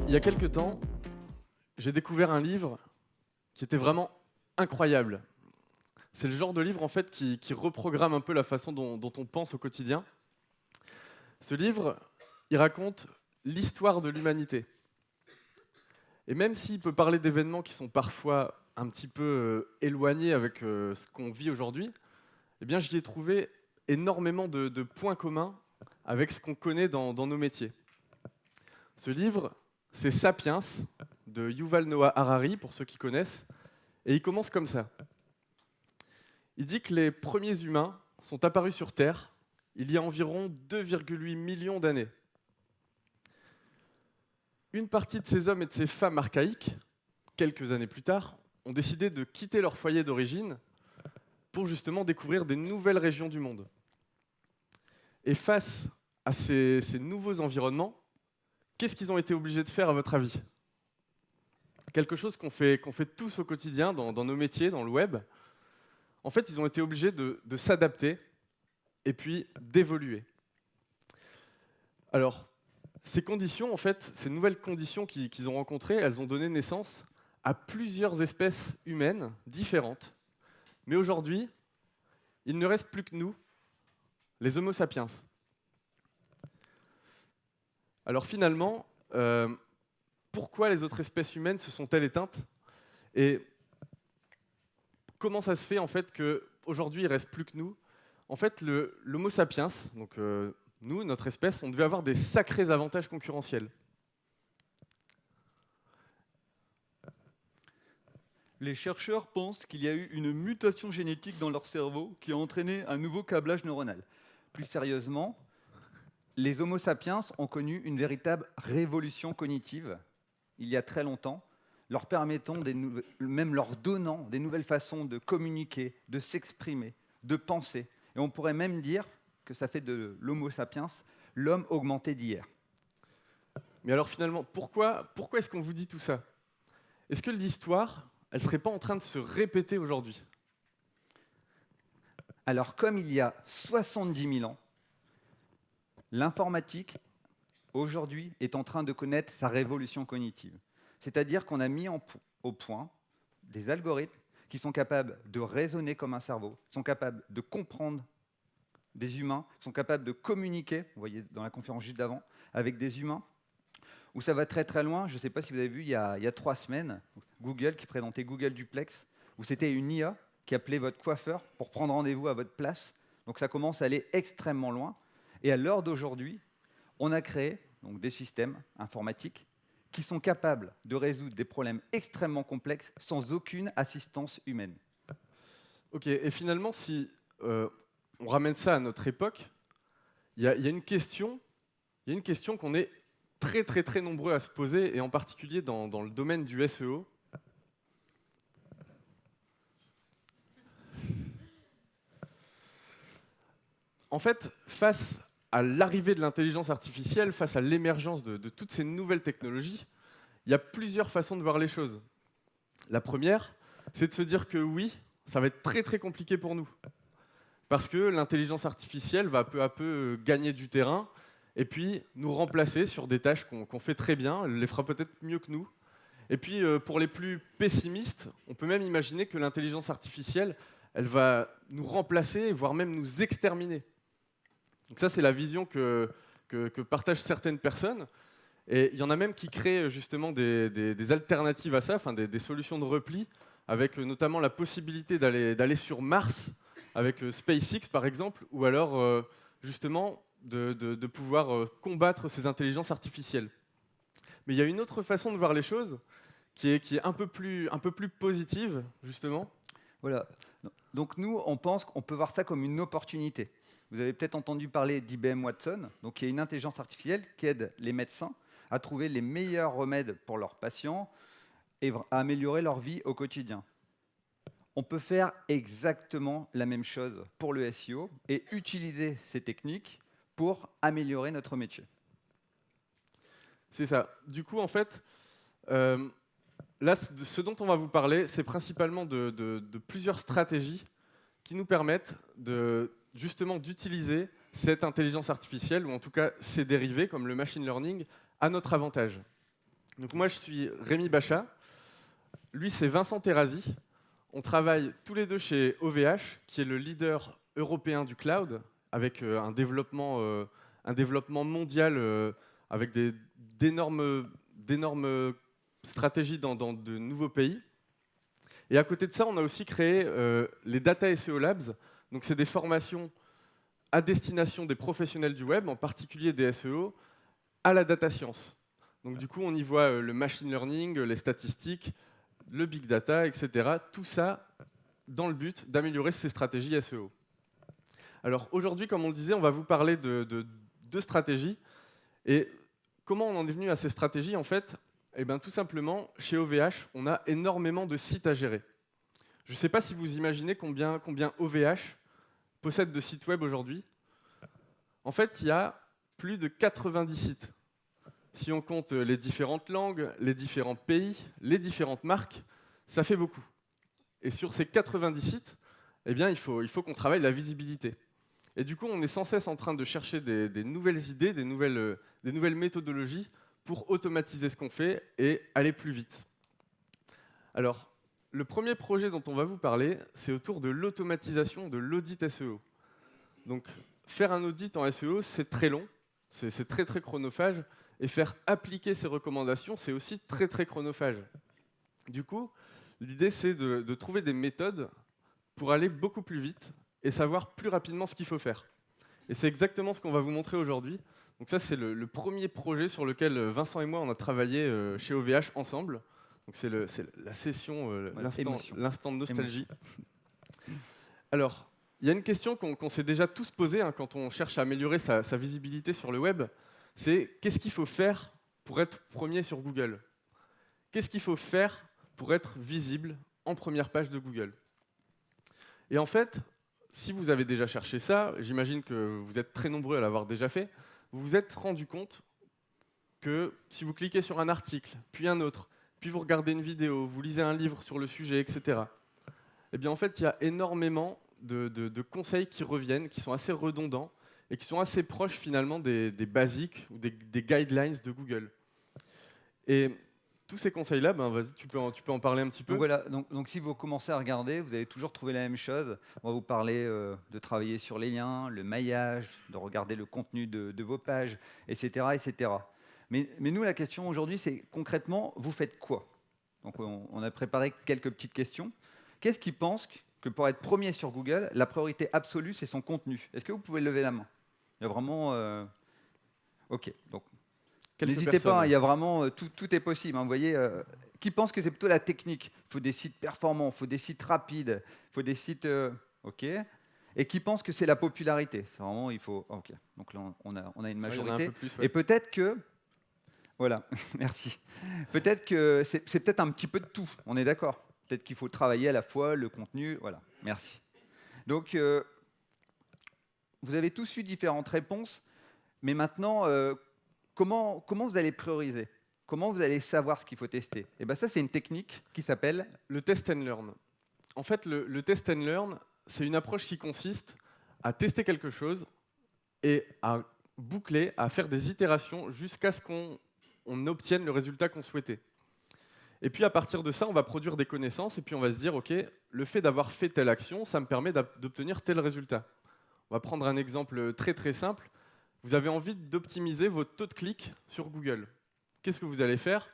Il y a quelques temps, j'ai découvert un livre qui était vraiment incroyable. C'est le genre de livre en fait qui reprogramme un peu la façon dont on pense au quotidien. Ce livre, il raconte l'histoire de l'humanité. Et même s'il peut parler d'événements qui sont parfois un petit peu éloignés avec ce qu'on vit aujourd'hui, eh bien j'y ai trouvé énormément de points communs avec ce qu'on connaît dans nos métiers. Ce livre, c'est Sapiens de Yuval Noah Harari, pour ceux qui connaissent, et il commence comme ça. Il dit que les premiers humains sont apparus sur Terre il y a environ 2,8 millions d'années. Une partie de ces hommes et de ces femmes archaïques, quelques années plus tard, ont décidé de quitter leur foyer d'origine pour justement découvrir des nouvelles régions du monde. Et face à ces nouveaux environnements, qu'est-ce qu'ils ont été obligés de faire à votre avis? Quelque chose qu'on fait tous au quotidien, dans nos métiers, dans le web. En fait, ils ont été obligés de s'adapter et puis d'évoluer. Alors, ces conditions, en fait, ces nouvelles conditions qu'ils ont rencontrées, elles ont donné naissance à plusieurs espèces humaines différentes. Mais aujourd'hui, il ne reste plus que nous, les Homo sapiens. Alors finalement, pourquoi les autres espèces humaines se sont-elles éteintes? Et comment ça se fait en fait qu'aujourd'hui il ne reste plus que nous? En fait, l'Homo sapiens, donc nous, notre espèce, on devait avoir des sacrés avantages concurrentiels. Les chercheurs pensent qu'il y a eu une mutation génétique dans leur cerveau qui a entraîné un nouveau câblage neuronal. Plus sérieusement, les Homo sapiens ont connu une véritable révolution cognitive il y a très longtemps, leur permettant, même leur donnant des nouvelles façons de communiquer, de s'exprimer, de penser. Et on pourrait même dire que ça fait de l'Homo sapiens l'homme augmenté d'hier. Mais alors finalement, pourquoi est-ce qu'on vous dit tout ça? Est-ce que l'histoire, elle ne serait pas en train de se répéter aujourd'hui? Alors, comme il y a 70 000 ans, l'informatique, aujourd'hui, est en train de connaître sa révolution cognitive. C'est-à-dire qu'on a mis au point des algorithmes qui sont capables de raisonner comme un cerveau, sont capables de comprendre des humains, sont capables de communiquer, vous voyez dans la conférence juste d'avant, avec des humains, où ça va très très loin. Je ne sais pas si vous avez vu, il y a 3 semaines, Google qui présentait Google Duplex, où c'était une IA qui appelait votre coiffeur pour prendre rendez-vous à votre place. Donc ça commence à aller extrêmement loin. Et à l'heure d'aujourd'hui, on a créé donc, des systèmes informatiques qui sont capables de résoudre des problèmes extrêmement complexes sans aucune assistance humaine. Ok, et finalement, si on ramène ça à notre époque, il y a une question qu'on est très très très nombreux à se poser, et en particulier dans le domaine du SEO. En fait, face à l'arrivée de l'intelligence artificielle, face à l'émergence de toutes ces nouvelles technologies, il y a plusieurs façons de voir les choses. La première, c'est de se dire que oui, ça va être très très compliqué pour nous. Parce que l'intelligence artificielle va peu à peu gagner du terrain et puis nous remplacer sur des tâches qu'on fait très bien, elle les fera peut-être mieux que nous. Et puis pour les plus pessimistes, on peut même imaginer que l'intelligence artificielle, elle va nous remplacer, voire même nous exterminer. Donc ça, c'est la vision que partagent certaines personnes. Et il y en a même qui créent justement des alternatives à ça, enfin des solutions de repli, avec notamment la possibilité d'aller sur Mars, avec SpaceX par exemple, ou alors justement de pouvoir combattre ces intelligences artificielles. Mais il y a une autre façon de voir les choses qui est un peu plus positive, justement. Voilà. Donc nous, on pense qu'on peut voir ça comme une opportunité. Vous avez peut-être entendu parler d'IBM Watson, donc qui est une intelligence artificielle qui aide les médecins à trouver les meilleurs remèdes pour leurs patients et à améliorer leur vie au quotidien. On peut faire exactement la même chose pour le SEO et utiliser ces techniques pour améliorer notre métier. C'est ça. Du coup, en fait, là, ce dont on va vous parler, c'est principalement de plusieurs stratégies qui nous permettent justement d'utiliser cette intelligence artificielle, ou en tout cas ses dérivés, comme le machine learning, à notre avantage. Donc moi, je suis Rémi Bachat. Lui, c'est Vincent Terrazi. On travaille tous les deux chez OVH, qui est le leader européen du cloud, avec un développement mondial avec d'énormes stratégies dans de nouveaux pays. Et à côté de ça, on a aussi créé les Data SEO Labs. Donc, c'est des formations à destination des professionnels du web, en particulier des SEO, à la data science. Donc, du coup, on y voit le machine learning, les statistiques, le big data, etc. Tout ça dans le but d'améliorer ces stratégies SEO. Alors, aujourd'hui, comme on le disait, on va vous parler de deux stratégies. Et comment on en est venu à ces stratégies, en fait? Eh bien, tout simplement, chez OVH, on a énormément de sites à gérer. Je ne sais pas si vous imaginez combien OVH possède de sites web aujourd'hui. En fait, il y a plus de 90 sites. Si on compte les différentes langues, les différents pays, les différentes marques, ça fait beaucoup. Et sur ces 90 sites, eh bien, il faut qu'on travaille la visibilité. Et du coup, on est sans cesse en train de chercher des nouvelles idées, des nouvelles méthodologies pour automatiser ce qu'on fait et aller plus vite. Alors, le premier projet dont on va vous parler, c'est autour de l'automatisation de l'audit SEO. Donc, faire un audit en SEO, c'est très long, c'est très très chronophage, et faire appliquer ces recommandations, c'est aussi très très chronophage. Du coup, l'idée, c'est de trouver des méthodes pour aller beaucoup plus vite et savoir plus rapidement ce qu'il faut faire. Et c'est exactement ce qu'on va vous montrer aujourd'hui. Donc ça, c'est le premier projet sur lequel Vincent et moi, on a travaillé chez OVH ensemble. Donc c'est la session, l'instant de nostalgie. Alors, il y a une question qu'on s'est déjà tous posée quand on cherche à améliorer sa visibilité sur le web. C'est qu'est-ce qu'il faut faire pour être premier sur Google? Qu'est-ce qu'il faut faire pour être visible en première page de Google? Et en fait, si vous avez déjà cherché ça, j'imagine que vous êtes très nombreux à l'avoir déjà fait, vous vous êtes rendu compte que si vous cliquez sur un article, puis un autre, puis vous regardez une vidéo, vous lisez un livre sur le sujet, etc., eh bien en fait, il y a énormément de conseils qui reviennent, qui sont assez redondants et qui sont assez proches finalement des basiques ou des guidelines de Google. Et tous ces conseils-là, vas-y, tu peux en parler un petit peu. Donc voilà, donc si vous commencez à regarder, vous allez toujours trouver la même chose. On va vous parler de travailler sur les liens, le maillage, de regarder le contenu de vos pages, etc. etc. Mais nous, la question aujourd'hui, c'est concrètement, vous faites quoi? Donc on a préparé quelques petites questions. Qu'est-ce qui pense que pour être premier sur Google, la priorité absolue, c'est son contenu? Est-ce que vous pouvez lever la main? Il y a vraiment... Ok, donc n'hésitez pas, hein, il y a vraiment tout est possible. Hein, vous voyez, qui pense que c'est plutôt la technique? Il faut des sites performants, il faut des sites rapides, il faut des sites ok. Et qui pense que c'est la popularité? C'est vraiment il faut. Ok. Donc là on a une majorité. Plus, ouais. Et peut-être que voilà, merci. Peut-être que c'est peut-être un petit peu de tout. On est d'accord. Peut-être qu'il faut travailler à la fois le contenu. Voilà. Merci. Donc vous avez tous eu différentes réponses, mais maintenant comment vous allez prioriser? Comment vous allez savoir ce qu'il faut tester? Et ben ça, c'est une technique qui s'appelle le test and learn. En fait, le test and learn, c'est une approche qui consiste à tester quelque chose et à boucler, à faire des itérations jusqu'à ce qu'on obtienne le résultat qu'on souhaitait. Et puis à partir de ça, on va produire des connaissances et puis on va se dire, OK, le fait d'avoir fait telle action, ça me permet d'obtenir tel résultat. On va prendre un exemple très très simple. Vous avez envie d'optimiser votre taux de clic sur Google. Qu'est-ce que vous allez faire?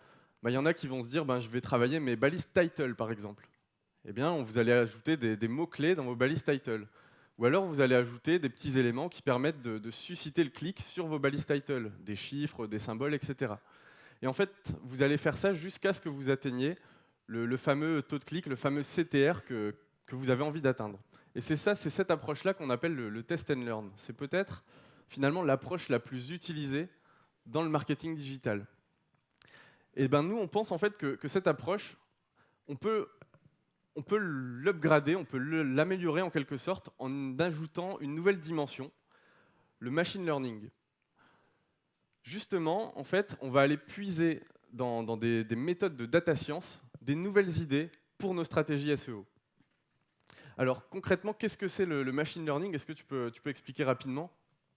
Il y en a qui vont se dire, je vais travailler mes balises title, par exemple. Eh bien, vous allez ajouter des mots-clés dans vos balises title. Ou alors, vous allez ajouter des petits éléments qui permettent de susciter le clic sur vos balises title, des chiffres, des symboles, etc. Et en fait, vous allez faire ça jusqu'à ce que vous atteigniez le fameux taux de clic, le fameux CTR que vous avez envie d'atteindre. Et c'est cette approche-là qu'on appelle le test and learn. C'est peut-être finalement l'approche la plus utilisée dans le marketing digital. Et nous, on pense en fait que cette approche, on peut l'upgrader, on peut l'améliorer en quelque sorte en ajoutant une nouvelle dimension, le machine learning. Justement, en fait, on va aller puiser dans des méthodes de data science des nouvelles idées pour nos stratégies SEO. Alors concrètement, qu'est-ce que c'est le machine learning? Est-ce que tu peux expliquer rapidement?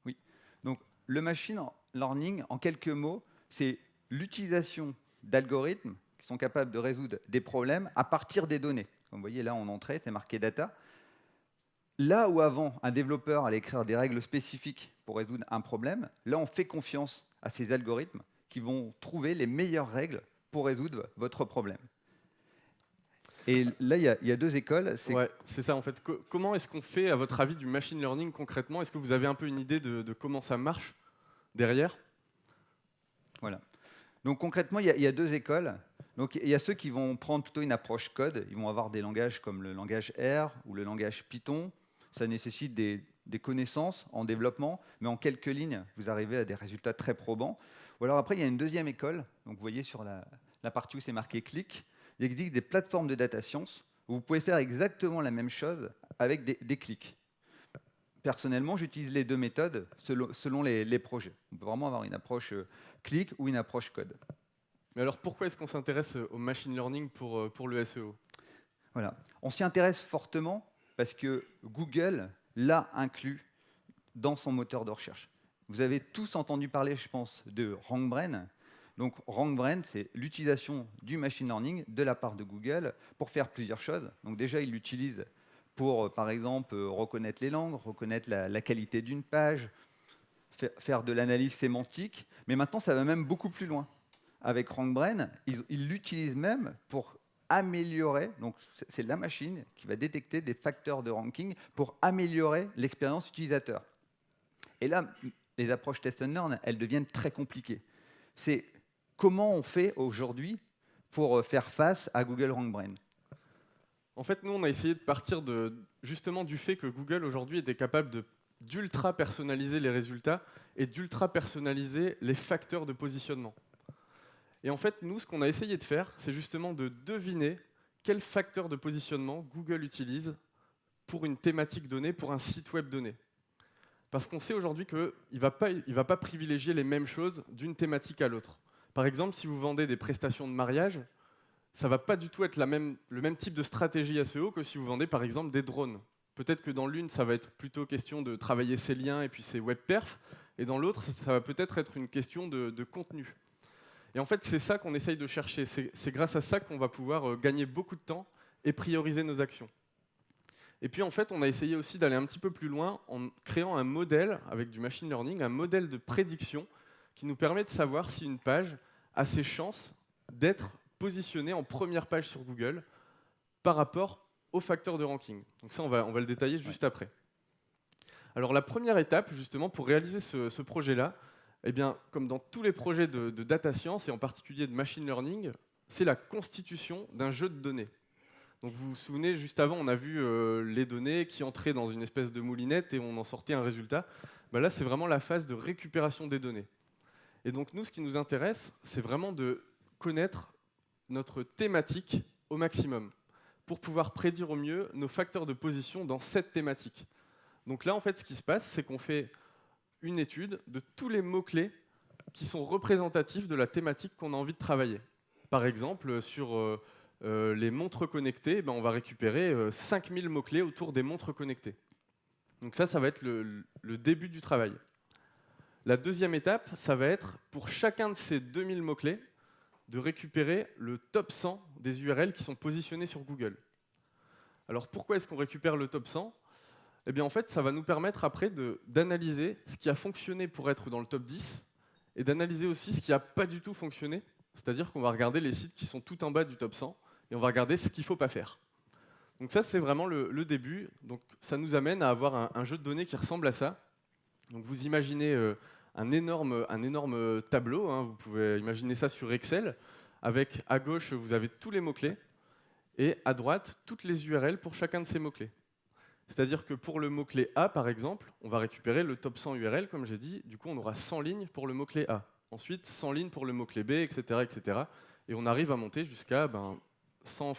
Oui. Donc le machine learning, en quelques mots, c'est l'utilisation d'algorithmes qui sont capables de résoudre des problèmes à partir des données. Comme vous voyez là en entrée, c'est marqué data. Là où avant, un développeur allait écrire des règles spécifiques pour résoudre un problème, là on fait confiance à ces algorithmes qui vont trouver les meilleures règles pour résoudre votre problème. Et là, il y a deux écoles. Ouais, c'est ça en fait. Comment est-ce qu'on fait, à votre avis, du machine learning concrètement? Est-ce que vous avez un peu une idée de comment ça marche derrière? Voilà. Donc concrètement, il y a deux écoles. Donc il y a ceux qui vont prendre plutôt une approche code. Ils vont avoir des langages comme le langage R ou le langage Python. Ça nécessite des connaissances en développement, mais en quelques lignes, vous arrivez à des résultats très probants. Ou alors après, il y a une deuxième école. Donc vous voyez sur la partie où c'est marqué clic, il existe des plateformes de data science où vous pouvez faire exactement la même chose avec des clics. Personnellement, j'utilise les deux méthodes selon les projets. On peut vraiment avoir une approche clic ou une approche code. Mais alors pourquoi est-ce qu'on s'intéresse au machine learning pour le SEO? Voilà. On s'y intéresse fortement parce que Google l'a inclus dans son moteur de recherche. Vous avez tous entendu parler, je pense, de RankBrain. Donc RankBrain, c'est l'utilisation du machine learning de la part de Google pour faire plusieurs choses. Donc déjà, il l'utilise pour, par exemple, reconnaître les langues, reconnaître la qualité d'une page, faire de l'analyse sémantique. Mais maintenant, ça va même beaucoup plus loin. Avec RankBrain, ils l'utilisent même pour améliorer, donc c'est la machine qui va détecter des facteurs de ranking pour améliorer l'expérience utilisateur. Et là, les approches test and learn, elles deviennent très compliquées. C'est comment on fait aujourd'hui pour faire face à Google RankBrain? En fait, nous, on a essayé de partir justement du fait que Google aujourd'hui était capable d'ultra personnaliser les résultats et d'ultra personnaliser les facteurs de positionnement. Et en fait, nous, ce qu'on a essayé de faire, c'est justement de deviner quel facteur de positionnement Google utilise pour une thématique donnée, pour un site web donné. Parce qu'on sait aujourd'hui qu'il ne va pas privilégier les mêmes choses d'une thématique à l'autre. Par exemple, si vous vendez des prestations de mariage, ça ne va pas du tout être le même type de stratégie SEO que si vous vendez par exemple des drones. Peut-être que dans l'une, ça va être plutôt question de travailler ses liens et puis ses web perfs, et dans l'autre, ça va peut-être être une question de contenu. Et en fait, c'est ça qu'on essaye de chercher. C'est grâce à ça qu'on va pouvoir gagner beaucoup de temps et prioriser nos actions. Et puis en fait, on a essayé aussi d'aller un petit peu plus loin en créant un modèle avec du machine learning, un modèle de prédiction qui nous permet de savoir si une page a ses chances d'être positionnée en première page sur Google par rapport aux facteurs de ranking. Donc ça, on va le détailler juste après. Alors la première étape, justement, pour réaliser ce projet-là, eh bien, comme dans tous les projets de data science, et en particulier de machine learning, c'est la constitution d'un jeu de données. Donc vous vous souvenez, juste avant, on a vu les données qui entraient dans une espèce de moulinette et on en sortait un résultat. Ben là, c'est vraiment la phase de récupération des données. Et donc nous, ce qui nous intéresse, c'est vraiment de connaître notre thématique au maximum pour pouvoir prédire au mieux nos facteurs de position dans cette thématique. Donc là, en fait, ce qui se passe, c'est qu'on fait une étude de tous les mots-clés qui sont représentatifs de la thématique qu'on a envie de travailler. Par exemple, sur les montres connectées, on va récupérer 5000 mots-clés autour des montres connectées. Donc ça va être le début du travail. La deuxième étape, ça va être, pour chacun de ces 2000 mots-clés, de récupérer le top 100 des URL qui sont positionnés sur Google. Alors pourquoi est-ce qu'on récupère le top 100 ? Eh bien en fait, ça va nous permettre après d'analyser ce qui a fonctionné pour être dans le top 10 et d'analyser aussi ce qui n'a pas du tout fonctionné. C'est-à-dire qu'on va regarder les sites qui sont tout en bas du top 100 et on va regarder ce qu'il ne faut pas faire. Donc ça, c'est vraiment le début. Donc ça nous amène à avoir un jeu de données qui ressemble à ça. Donc vous imaginez un énorme tableau, hein, vous pouvez imaginer ça sur Excel, avec à gauche, vous avez tous les mots-clés, et à droite, toutes les URL pour chacun de ces mots-clés. C'est-à-dire que pour le mot-clé A, par exemple, on va récupérer le top 100 URL, comme j'ai dit, du coup on aura 100 lignes pour le mot-clé A. Ensuite, 100 lignes pour le mot-clé B, etc., etc. Et on arrive à monter jusqu'à 100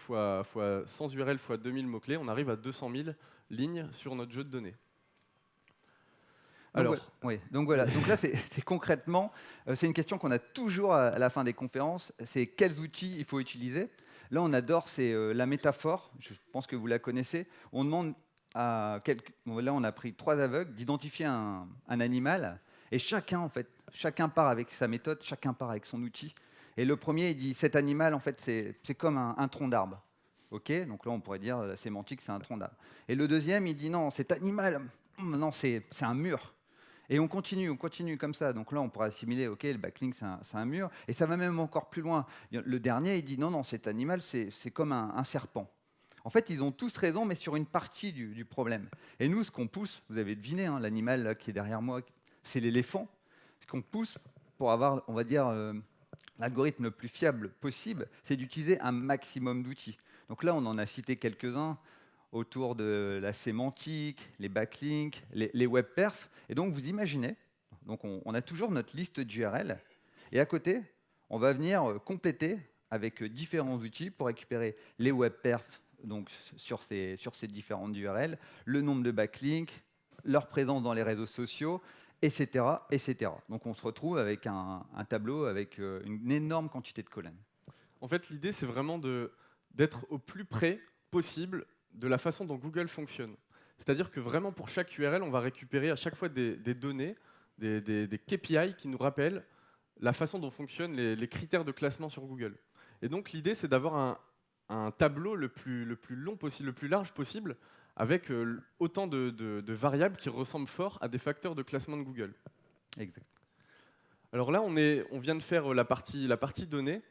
URL fois 2000 mots-clés, on arrive à 200 000 lignes sur notre jeu de données. Alors, donc voilà. Donc là, c'est concrètement, c'est une question qu'on a toujours à la fin des conférences, c'est quels outils il faut utiliser. Là, on adore, c'est la métaphore, je pense que vous la connaissez. On demande là, on a pris 3 aveugles d'identifier un animal, et chacun part avec sa méthode, chacun part avec son outil. Et le premier, il dit, cet animal, en fait, c'est comme un tronc d'arbre. OK, donc là, on pourrait dire, la sémantique, c'est un tronc d'arbre. Et le deuxième, il dit, non, cet animal, non, c'est un mur. Et on continue comme ça. Donc là, on pourrait assimiler, OK, le backlink, c'est un mur. Et ça va même encore plus loin. Le dernier, il dit, non, non, cet animal, c'est comme un serpent. En fait, ils ont tous raison, mais sur une partie du problème. Et nous, ce qu'on pousse, vous avez deviné, hein, l'animal qui est derrière moi, c'est l'éléphant. Ce qu'on pousse pour avoir, on va dire, l'algorithme le plus fiable possible, c'est d'utiliser un maximum d'outils. Donc là, on en a cité quelques-uns autour de la sémantique, les backlinks, les web perfs. Et donc, vous imaginez, donc on a toujours notre liste d'URL. Et à côté, on va venir compléter avec différents outils pour récupérer les web perfs donc sur ces différentes URL, le nombre de backlinks, leur présence dans les réseaux sociaux, etc., etc. Donc on se retrouve avec un tableau avec une énorme quantité de colonnes. En fait, l'idée, c'est vraiment d'être au plus près possible de la façon dont Google fonctionne. C'est-à-dire que vraiment, pour chaque URL, on va récupérer à chaque fois des données, des KPI qui nous rappellent la façon dont fonctionnent les critères de classement sur Google. Et donc, l'idée, c'est d'avoir un tableau le plus long possible, le plus large possible, avec autant de variables qui ressemblent fort à des facteurs de classement de Google. Exact. Alors là, on vient de faire la partie données.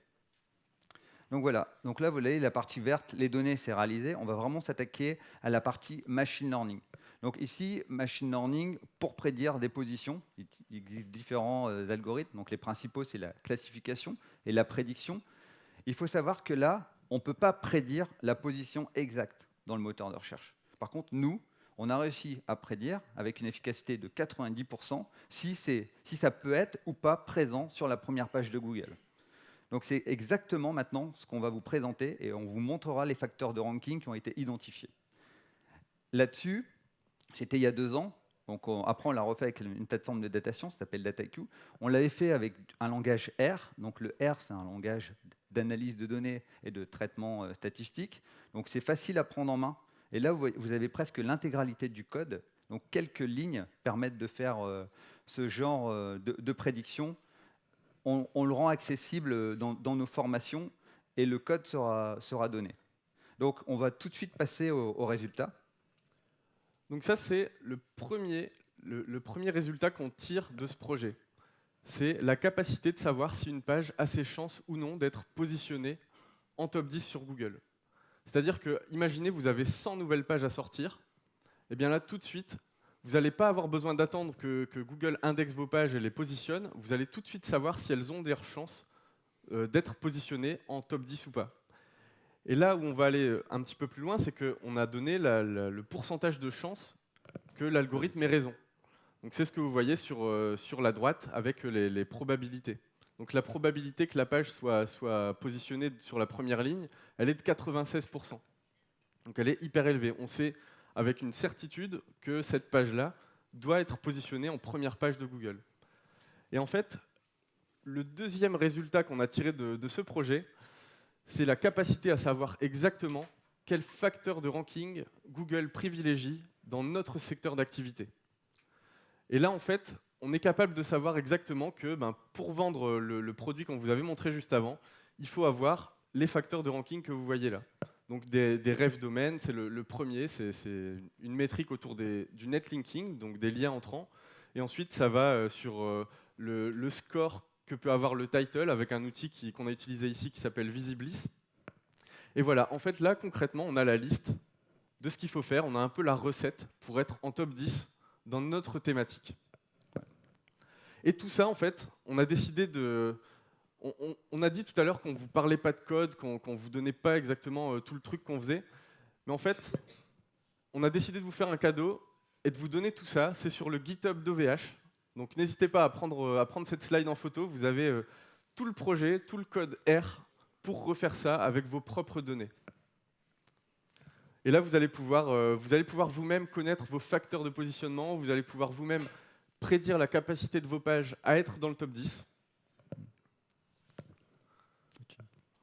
Donc voilà, donc là vous voyez la partie verte, les données c'est réalisé, on va vraiment s'attaquer à la partie machine learning. Donc ici, machine learning pour prédire des positions, il existe différents algorithmes, donc les principaux c'est la classification et la prédiction. Il faut savoir que là, on ne peut pas prédire la position exacte dans le moteur de recherche. Par contre, nous, on a réussi à prédire avec une efficacité de 90% si ça peut être ou pas présent sur la première page de Google. Donc c'est exactement maintenant ce qu'on va vous présenter et on vous montrera les facteurs de ranking qui ont été identifiés. Là-dessus, c'était il y a 2 ans, donc après on l'a refait avec une plateforme de datation, ça s'appelle DataIQ. On l'avait fait avec un langage R, donc le R c'est un langage d'analyse de données et de traitement statistique, donc c'est facile à prendre en main. Et là vous avez presque l'intégralité du code, donc quelques lignes permettent de faire ce genre de prédiction. On le rend accessible dans nos formations et le code sera donné. Donc, on va tout de suite passer au résultat. Donc ça, c'est le premier résultat qu'on tire de ce projet. C'est la capacité de savoir si une page a ses chances ou non d'être positionnée en top 10 sur Google. C'est-à-dire que, imaginez, vous avez 100 nouvelles pages à sortir. Et bien là, tout de suite, vous n'allez pas avoir besoin d'attendre que Google indexe vos pages et les positionne. Vous allez tout de suite savoir si elles ont des chances d'être positionnées en top 10 ou pas. Et là où on va aller un petit peu plus loin, c'est qu'on a donné le pourcentage de chances que l'algorithme ait raison. Donc c'est ce que vous voyez sur la droite avec les probabilités. Donc la probabilité que la page soit positionnée sur la première ligne, elle est de 96%. Donc elle est hyper élevée. On sait avec une certitude que cette page-là doit être positionnée en première page de Google. Et en fait, le deuxième résultat qu'on a tiré de ce projet, c'est la capacité à savoir exactement quel facteur de ranking Google privilégie dans notre secteur d'activité. Et là, en fait, on est capable de savoir exactement que pour vendre le produit qu'on vous avait montré juste avant, il faut avoir les facteurs de ranking que vous voyez là. Donc des ref domaines, c'est le premier, c'est une métrique autour du netlinking, donc des liens entrants. Et ensuite, ça va sur le score que peut avoir le title avec un outil qu'on a utilisé ici qui s'appelle Visiblis. Et voilà, en fait, là, concrètement, on a la liste de ce qu'il faut faire. On a un peu la recette pour être en top 10 dans notre thématique. Et tout ça, en fait, on a décidé de... On a dit tout à l'heure qu'on ne vous parlait pas de code, qu'on ne vous donnait pas exactement tout le truc qu'on faisait. Mais en fait, on a décidé de vous faire un cadeau et de vous donner tout ça. C'est sur le GitHub d'OVH. Donc n'hésitez pas à prendre cette slide en photo. Vous avez tout le projet, tout le code R pour refaire ça avec vos propres données. Et là, vous allez pouvoir vous-même connaître vos facteurs de positionnement. Vous allez pouvoir vous-même prédire la capacité de vos pages à être dans le top 10.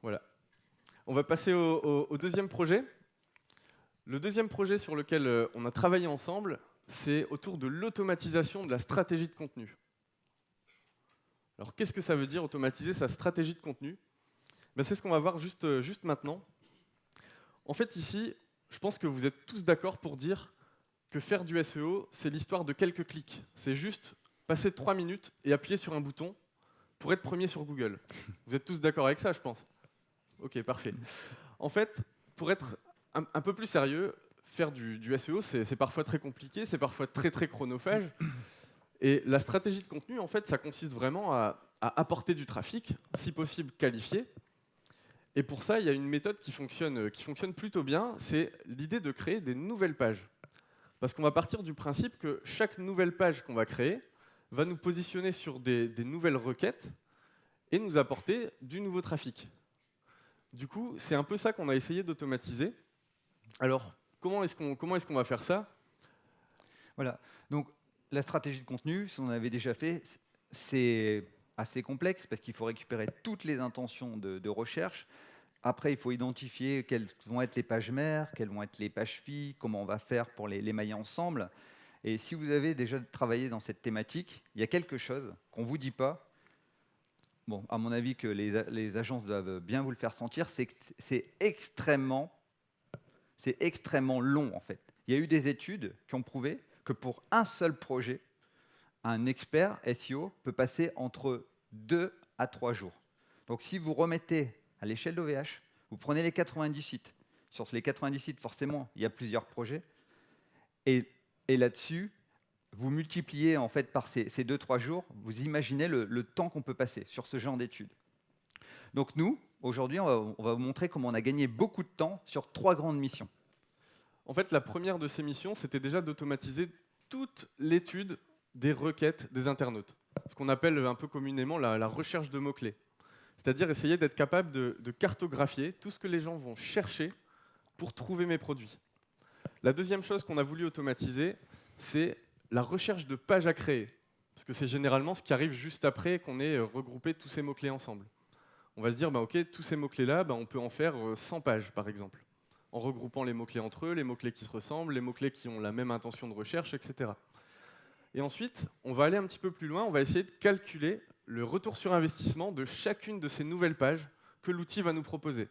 Voilà. On va passer au deuxième projet. Le deuxième projet sur lequel on a travaillé ensemble, c'est autour de l'automatisation de la stratégie de contenu. Alors qu'est-ce que ça veut dire automatiser sa stratégie de contenu? Ben, c'est ce qu'on va voir juste maintenant. En fait ici, je pense que vous êtes tous d'accord pour dire que faire du SEO, c'est l'histoire de quelques clics. C'est juste passer 3 minutes et appuyer sur un bouton pour être premier sur Google. Vous êtes tous d'accord avec ça, je pense? Ok, parfait. En fait, pour être un peu plus sérieux, faire du SEO, c'est parfois très compliqué, c'est parfois très très chronophage. Et la stratégie de contenu, en fait, ça consiste vraiment à apporter du trafic, si possible qualifié. Et pour ça, il y a une méthode qui fonctionne plutôt bien, c'est l'idée de créer des nouvelles pages. Parce qu'on va partir du principe que chaque nouvelle page qu'on va créer va nous positionner sur des nouvelles requêtes et nous apporter du nouveau trafic. Du coup, c'est un peu ça qu'on a essayé d'automatiser. Alors, comment est-ce qu'on va faire ça? Voilà. Donc, la stratégie de contenu, si on avait déjà fait, c'est assez complexe parce qu'il faut récupérer toutes les intentions de recherche. Après, il faut identifier quelles vont être les pages mères, quelles vont être les pages filles, comment on va faire pour les mailler ensemble. Et si vous avez déjà travaillé dans cette thématique, il y a quelque chose qu'on ne vous dit pas, bon, à mon avis que les agences doivent bien vous le faire sentir, c'est que c'est extrêmement long en fait. Il y a eu des études qui ont prouvé que pour un seul projet, un expert SEO peut passer entre 2 à 3 jours. Donc si vous remettez à l'échelle d'OVH, vous prenez les 90 sites. Sur les 90 sites, forcément, il y a plusieurs projets. Et là-dessus, vous multipliez en fait par ces 2-3 jours, vous imaginez le temps qu'on peut passer sur ce genre d'études. Donc nous, aujourd'hui, on va vous montrer comment on a gagné beaucoup de temps sur 3 grandes missions. En fait, la première de ces missions, c'était déjà d'automatiser toute l'étude des requêtes des internautes. Ce qu'on appelle un peu communément la recherche de mots-clés. C'est-à-dire essayer d'être capable de cartographier tout ce que les gens vont chercher pour trouver mes produits. La deuxième chose qu'on a voulu automatiser, c'est la recherche de pages à créer. Parce que c'est généralement ce qui arrive juste après qu'on ait regroupé tous ces mots-clés ensemble. On va se dire, bah, ok, tous ces mots-clés-là, bah, on peut en faire 100 pages, par exemple, en regroupant les mots-clés entre eux, les mots-clés qui se ressemblent, les mots-clés qui ont la même intention de recherche, etc. Et ensuite, on va aller un petit peu plus loin, on va essayer de calculer le retour sur investissement de chacune de ces nouvelles pages que l'outil va nous proposer.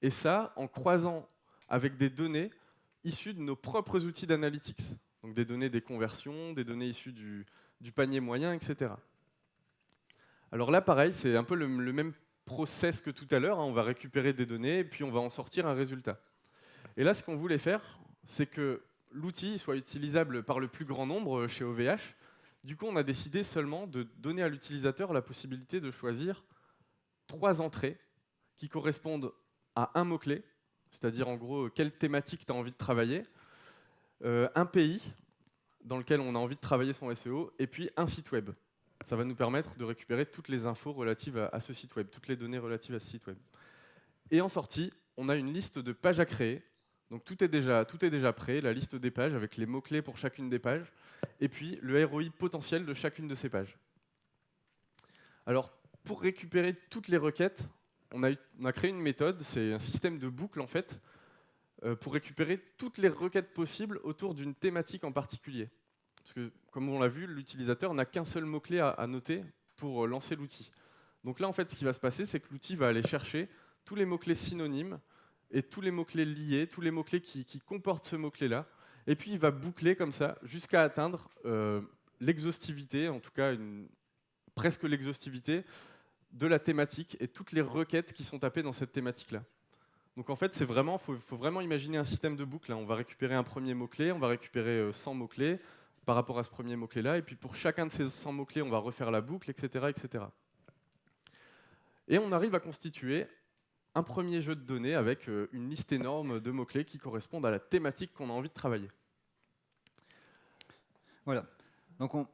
Et ça, en croisant avec des données issues de nos propres outils d'analytics. Donc des données des conversions, des données issues du panier moyen, etc. Alors là, pareil, c'est un peu le même process que tout à l'heure. On va récupérer des données et puis on va en sortir un résultat. Et là, ce qu'on voulait faire, c'est que l'outil soit utilisable par le plus grand nombre chez OVH. Du coup, on a décidé seulement de donner à l'utilisateur la possibilité de choisir 3 entrées qui correspondent à un mot-clé, c'est-à-dire en gros quelle thématique tu as envie de travailler, un pays dans lequel on a envie de travailler son SEO, et puis un site web. Ça va nous permettre de récupérer toutes les infos relatives à ce site web, toutes les données relatives à ce site web. Et en sortie, on a une liste de pages à créer. Donc tout est déjà prêt, la liste des pages avec les mots-clés pour chacune des pages, et puis le ROI potentiel de chacune de ces pages. Alors, pour récupérer toutes les requêtes, on a créé une méthode, c'est un système de boucle en fait, pour récupérer toutes les requêtes possibles autour d'une thématique en particulier. Parce que, comme on l'a vu, l'utilisateur n'a qu'un seul mot-clé à noter pour lancer l'outil. Donc là, en fait, ce qui va se passer, c'est que l'outil va aller chercher tous les mots-clés synonymes et tous les mots-clés liés, tous les mots-clés qui comportent ce mot-clé-là. Et puis, il va boucler comme ça jusqu'à atteindre l'exhaustivité, en tout cas presque l'exhaustivité de la thématique et toutes les requêtes qui sont tapées dans cette thématique-là. Donc en fait, faut vraiment imaginer un système de boucle. On va récupérer un premier mot-clé, on va récupérer 100 mots-clés par rapport à ce premier mot-clé-là, et puis pour chacun de ces 100 mots-clés, on va refaire la boucle, etc., etc. Et on arrive à constituer un premier jeu de données avec une liste énorme de mots-clés qui correspondent à la thématique qu'on a envie de travailler. Voilà. Donc on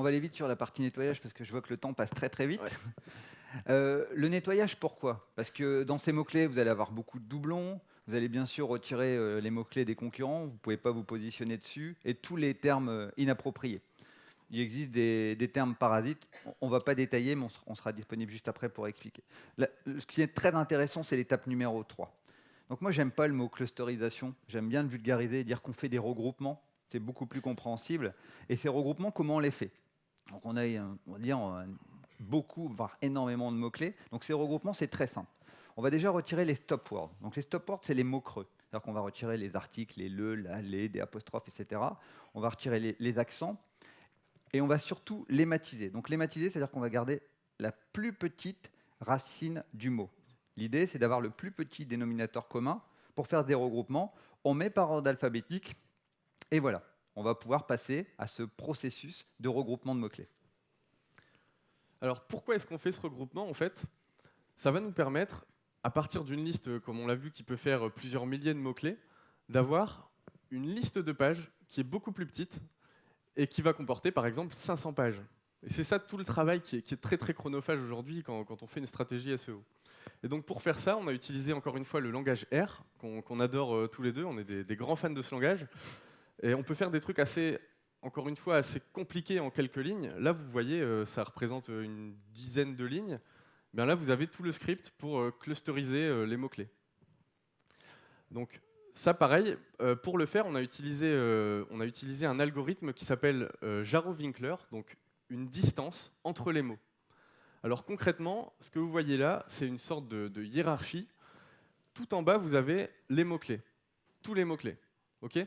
va aller vite sur la partie nettoyage parce que je vois que le temps passe très très vite. Ouais. Le nettoyage, pourquoi? Parce que dans ces mots-clés, vous allez avoir beaucoup de doublons. Vous allez bien sûr retirer les mots-clés des concurrents. Vous ne pouvez pas vous positionner dessus. Et tous les termes inappropriés. Il existe des termes parasites. On ne va pas détailler, mais on sera disponible juste après pour expliquer. Ce qui est très intéressant, c'est l'étape numéro 3. Donc moi, je n'aime pas le mot clusterisation. J'aime bien le vulgariser et dire qu'on fait des regroupements. C'est beaucoup plus compréhensible. Et ces regroupements, comment on les fait? Donc on va dire beaucoup, voire énormément de mots-clés. Donc ces regroupements, c'est très simple. On va déjà retirer les stop words. Donc les stop words, c'est les mots creux. C'est-à-dire qu'on va retirer les articles, les le, la, les, des apostrophes, etc. On va retirer les accents et on va surtout lématiser. Donc lématiser, c'est-à-dire qu'on va garder la plus petite racine du mot. L'idée, c'est d'avoir le plus petit dénominateur commun. Pour faire des regroupements, on met par ordre alphabétique et voilà. On va pouvoir passer à ce processus de regroupement de mots-clés. Alors pourquoi est-ce qu'on fait ce regroupement? En fait, ça va nous permettre, à partir d'une liste, comme on l'a vu, qui peut faire plusieurs milliers de mots-clés, d'avoir une liste de pages qui est beaucoup plus petite et qui va comporter par exemple 500 pages. Et c'est ça tout le travail qui est très très chronophage aujourd'hui quand on fait une stratégie SEO. Et donc pour faire ça, on a utilisé encore une fois le langage R, qu'on adore tous les deux, on est des grands fans de ce langage. Et on peut faire des trucs encore une fois, assez compliqués en quelques lignes. Là, vous voyez, ça représente une dizaine de lignes. Bien là, vous avez tout le script pour clusteriser les mots-clés. Donc ça, pareil, pour le faire, on a utilisé un algorithme qui s'appelle Jaro-Winkler, donc une distance entre les mots. Alors concrètement, ce que vous voyez là, c'est une sorte de hiérarchie. Tout en bas, vous avez les mots-clés, tous les mots-clés. OK ?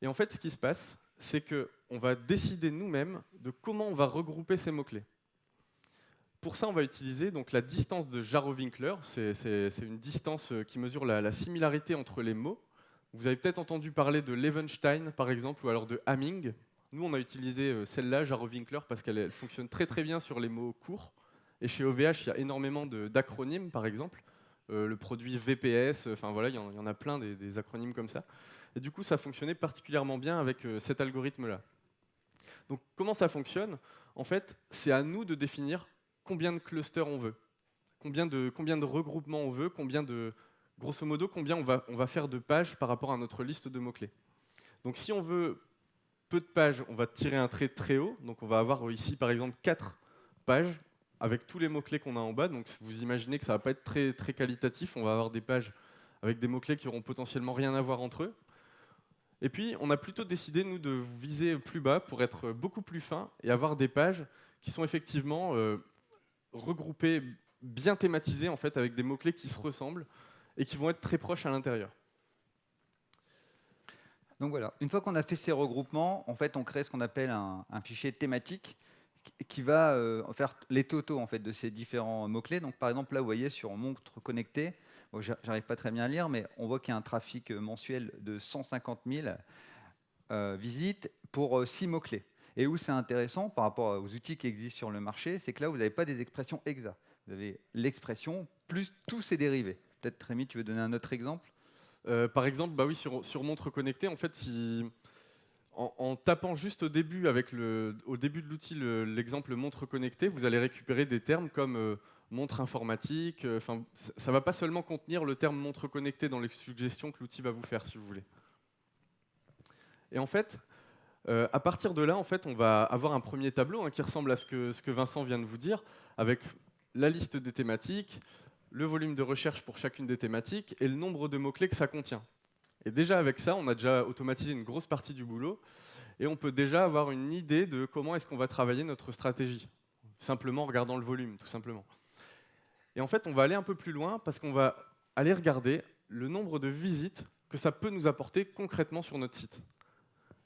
Et en fait, ce qui se passe, c'est qu'on va décider nous-mêmes de comment on va regrouper ces mots-clés. Pour ça, on va utiliser donc, la distance de Jaro-Winkler. C'est une distance qui mesure la similarité entre les mots. Vous avez peut-être entendu parler de Levenstein, par exemple, ou alors de Hamming. Nous, on a utilisé celle-là, Jaro-Winkler, parce qu'elle fonctionne très très bien sur les mots courts. Et chez OVH, il y a énormément d'acronymes, par exemple. Le produit VPS, enfin voilà, il y en a plein des acronymes comme ça. Et du coup, ça fonctionnait particulièrement bien avec cet algorithme-là. Donc, comment ça fonctionne? En fait, c'est à nous de définir combien de clusters on veut, combien de regroupements on veut, grosso modo, combien on va faire de pages par rapport à notre liste de mots-clés. Donc, si on veut peu de pages, on va tirer un trait très haut. Donc, on va avoir ici, par exemple, 4 pages avec tous les mots-clés qu'on a en bas. Donc, vous imaginez que ça ne va pas être très, très qualitatif. On va avoir des pages avec des mots-clés qui auront potentiellement rien à voir entre eux. Et puis, on a plutôt décidé, nous, de viser plus bas pour être beaucoup plus fin et avoir des pages qui sont effectivement regroupées, bien thématisées, en fait, avec des mots-clés qui se ressemblent et qui vont être très proches à l'intérieur. Donc voilà, une fois qu'on a fait ces regroupements, en fait, on crée ce qu'on appelle un fichier thématique qui va faire les totaux en fait, de ces différents mots-clés. Donc par exemple, là, vous voyez, sur montre connectée, bon, j'arrive pas très bien à lire, mais on voit qu'il y a un trafic mensuel de 150 000 visites pour 6 mots-clés. Et où c'est intéressant par rapport aux outils qui existent sur le marché, c'est que là, vous n'avez pas des expressions exactes. Vous avez l'expression plus tous ses dérivés. Peut-être, Rémi, tu veux donner un autre exemple? Par exemple, bah oui, sur montre connectée, en fait, en tapant juste au début de l'outil l'exemple montre connectée, vous allez récupérer des termes comme montre informatique. Ça ne va pas seulement contenir le terme montre connectée dans les suggestions que l'outil va vous faire, si vous voulez. Et en fait, à partir de là, en fait, on va avoir un premier tableau qui ressemble à ce que Vincent vient de vous dire, avec la liste des thématiques, le volume de recherche pour chacune des thématiques et le nombre de mots-clés que ça contient. Et déjà avec ça, on a déjà automatisé une grosse partie du boulot et on peut déjà avoir une idée de comment est-ce qu'on va travailler notre stratégie, simplement en regardant le volume, tout simplement. Et en fait, on va aller un peu plus loin parce qu'on va aller regarder le nombre de visites que ça peut nous apporter concrètement sur notre site.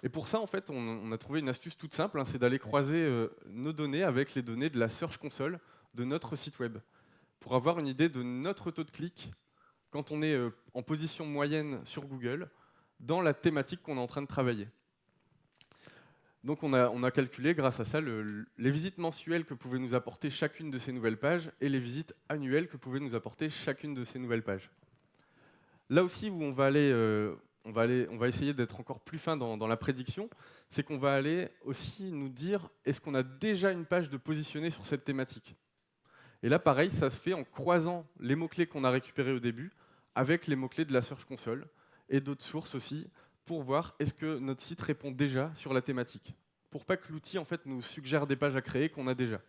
Et pour ça, en fait, on a trouvé une astuce toute simple, c'est d'aller croiser nos données avec les données de la Search Console de notre site web, pour avoir une idée de notre taux de clic quand on est en position moyenne sur Google dans la thématique qu'on est en train de travailler. Donc on a calculé grâce à ça les visites mensuelles que pouvait nous apporter chacune de ces nouvelles pages et les visites annuelles que pouvait nous apporter chacune de ces nouvelles pages. Là aussi où on va essayer d'être encore plus fin dans la prédiction, c'est qu'on va aller aussi nous dire est-ce qu'on a déjà une page de positionnée sur cette thématique. Et là, pareil, ça se fait en croisant les mots-clés qu'on a récupérés au début avec les mots-clés de la Search Console et d'autres sources aussi pour voir est-ce que notre site répond déjà sur la thématique. Pour pas que l'outil en fait, nous suggère des pages à créer qu'on a déjà.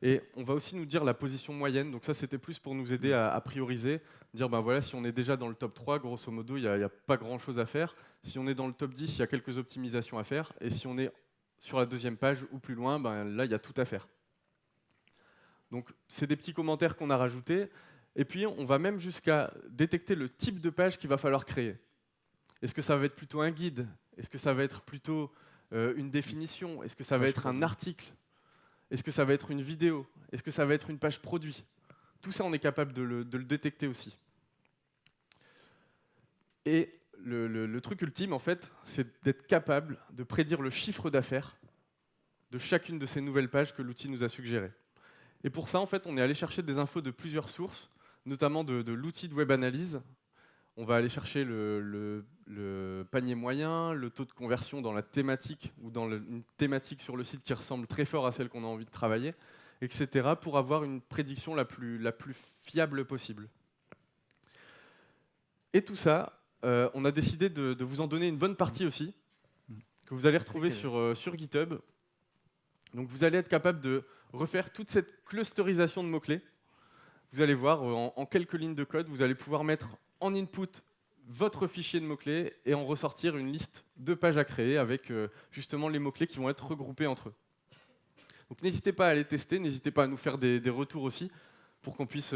Et on va aussi nous dire la position moyenne. Donc ça, c'était plus pour nous aider à prioriser. Dire, ben voilà, si on est déjà dans le top 3, grosso modo, il n'y a pas grand-chose à faire. Si on est dans le top 10, il y a quelques optimisations à faire. Et si on est sur la deuxième page ou plus loin, ben là, il y a tout à faire. Donc, c'est des petits commentaires qu'on a rajoutés. Et puis, on va même jusqu'à détecter le type de page qu'il va falloir créer. Est-ce que ça va être plutôt un guide? Est-ce que ça va être plutôt une définition? Est-ce que ça va être un article? Est-ce que ça va être une vidéo? Est-ce que ça va être une page produit? Tout ça, on est capable de le détecter aussi. Et le truc ultime, en fait, c'est d'être capable de prédire le chiffre d'affaires de chacune de ces nouvelles pages que l'outil nous a suggérées. Et pour ça, en fait, on est allé chercher des infos de plusieurs sources, notamment de l'outil de web analyse. On va aller chercher le panier moyen, le taux de conversion dans la thématique ou dans une thématique sur le site qui ressemble très fort à celle qu'on a envie de travailler, etc., pour avoir une prédiction la plus fiable possible. Et tout ça, on a décidé de vous en donner une bonne partie aussi, que vous allez retrouver sur GitHub. Donc vous allez être capable de refaire toute cette clusterisation de mots-clés. Vous allez voir, en quelques lignes de code, vous allez pouvoir mettre en input votre fichier de mots-clés et en ressortir une liste de pages à créer avec justement les mots-clés qui vont être regroupés entre eux. Donc n'hésitez pas à les tester, n'hésitez pas à nous faire des retours aussi pour qu'on puisse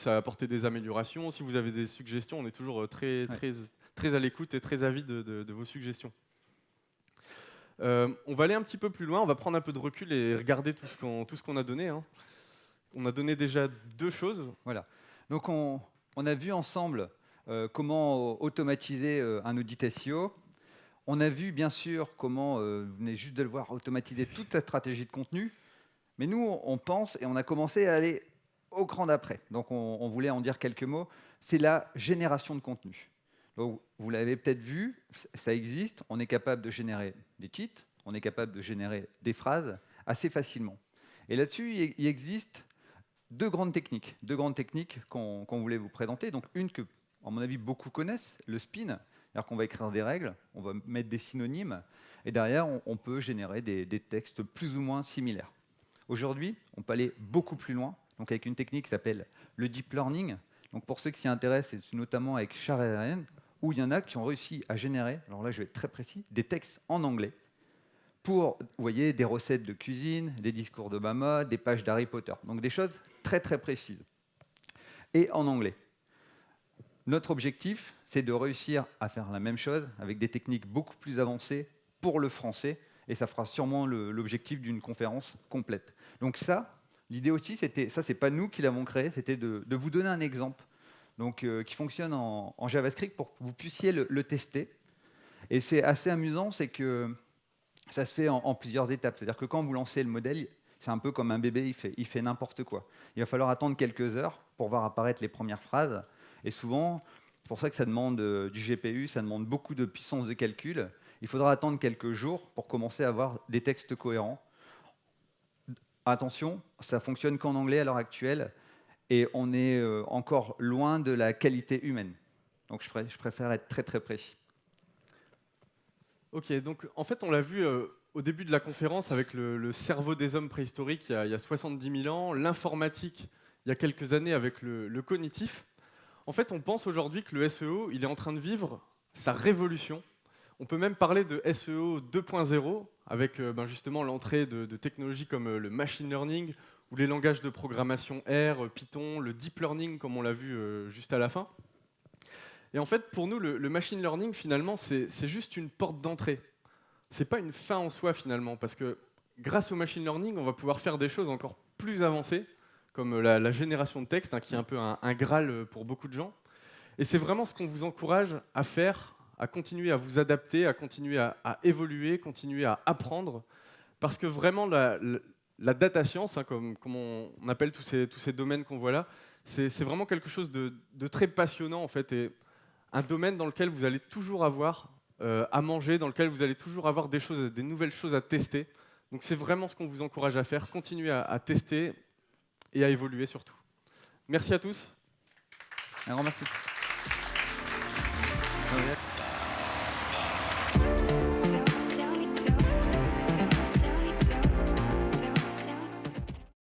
apporter des améliorations. Si vous avez des suggestions, on est toujours très à l'écoute et très avide de vos suggestions. On va aller un petit peu plus loin, on va prendre un peu de recul et regarder tout ce qu'on a donné. Hein. On a donné déjà 2 choses. Voilà. Donc on a vu ensemble comment automatiser un audit SEO. On a vu bien sûr comment, vous venez juste de le voir, automatiser toute la stratégie de contenu. Mais nous, on pense et on a commencé à aller au cran d'après. Donc on voulait en dire quelques mots. C'est la génération de contenu. Donc, vous l'avez peut-être vu, ça existe. On est capable de générer des titres, on est capable de générer des phrases assez facilement. Et là-dessus, il existe 2 grandes techniques qu'on voulait vous présenter. Donc une que, à mon avis, beaucoup connaissent, le spin. C'est-à-dire qu'on va écrire des règles, on va mettre des synonymes, et derrière, on peut générer des textes plus ou moins similaires. Aujourd'hui, on peut aller beaucoup plus loin, donc avec une technique qui s'appelle le deep learning. Donc pour ceux qui s'y intéressent, c'est notamment avec Charles, où il y en a qui ont réussi à générer, alors là je vais être très précis, des textes en anglais pour, vous voyez, des recettes de cuisine, des discours d'Obama, des pages d'Harry Potter. Donc des choses très très précises. Et en anglais. Notre objectif, c'est de réussir à faire la même chose avec des techniques beaucoup plus avancées pour le français, et ça fera sûrement l'objectif d'une conférence complète. Donc ça, l'idée aussi, c'était, ça c'est pas nous qui l'avons créé, c'était de vous donner un exemple donc, qui fonctionne en JavaScript pour que vous puissiez le tester. Et c'est assez amusant, c'est que ça se fait en plusieurs étapes. C'est-à-dire que quand vous lancez le modèle, c'est un peu comme un bébé, il fait n'importe quoi. Il va falloir attendre quelques heures pour voir apparaître les premières phrases. Et souvent, c'est pour ça que ça demande du GPU, ça demande beaucoup de puissance de calcul. Il faudra attendre quelques jours pour commencer à avoir des textes cohérents. Attention, ça fonctionne qu'en anglais à l'heure actuelle. Et on est encore loin de la qualité humaine. Donc je préfère être très très précis. Ok, donc en fait on l'a vu au début de la conférence avec le cerveau des hommes préhistoriques il y a 70 000 ans, l'informatique il y a quelques années avec le cognitif. En fait on pense aujourd'hui que le SEO il est en train de vivre sa révolution. On peut même parler de SEO 2.0 avec justement l'entrée de technologies comme le machine learning ou les langages de programmation R, Python, le deep learning, comme on l'a vu juste à la fin. Et en fait, pour nous, le machine learning, finalement, c'est juste une porte d'entrée. Ce n'est pas une fin en soi, finalement, parce que grâce au machine learning, on va pouvoir faire des choses encore plus avancées, comme la génération de texte, qui est un peu un Graal pour beaucoup de gens. Et c'est vraiment ce qu'on vous encourage à faire, à continuer à vous adapter, à continuer à évoluer, continuer à apprendre, parce que vraiment, la data science, comme on appelle tous ces domaines qu'on voit là, c'est vraiment quelque chose de très passionnant en fait, et un domaine dans lequel vous allez toujours avoir à manger, dans lequel vous allez toujours avoir des nouvelles choses à tester. Donc c'est vraiment ce qu'on vous encourage à faire, continuer à tester et à évoluer surtout. Merci à tous. Un grand merci.